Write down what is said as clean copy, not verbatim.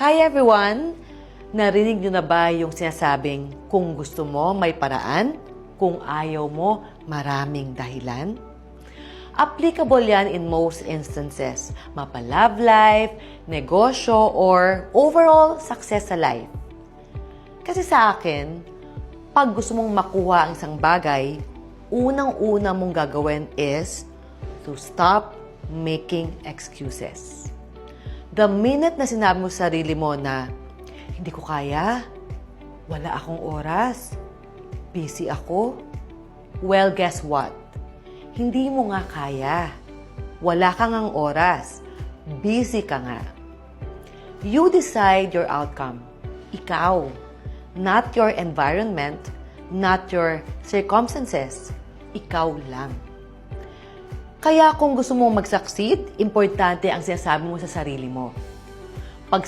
Hi everyone! Narinig nyo na ba yung sinasabing kung gusto mo may paraan, kung ayaw mo maraming dahilan? Applicable yan in most instances, mapa-love life, negosyo, or overall success sa life. Kasi sa akin, pag gusto mong makuha ang isang bagay, unang-una mong gagawin is to stop making excuses. The minute na sinabi mo sa sarili mo na, hindi ko kaya, wala akong oras, busy ako, well, guess what? Hindi mo nga kaya. Wala kang ang oras. Busy ka nga. You decide your outcome. Ikaw. Not your environment, not your circumstances. Ikaw lang. Kaya kung gusto mong mag-succeed, importante ang sinasabi mo sa sarili mo. Pag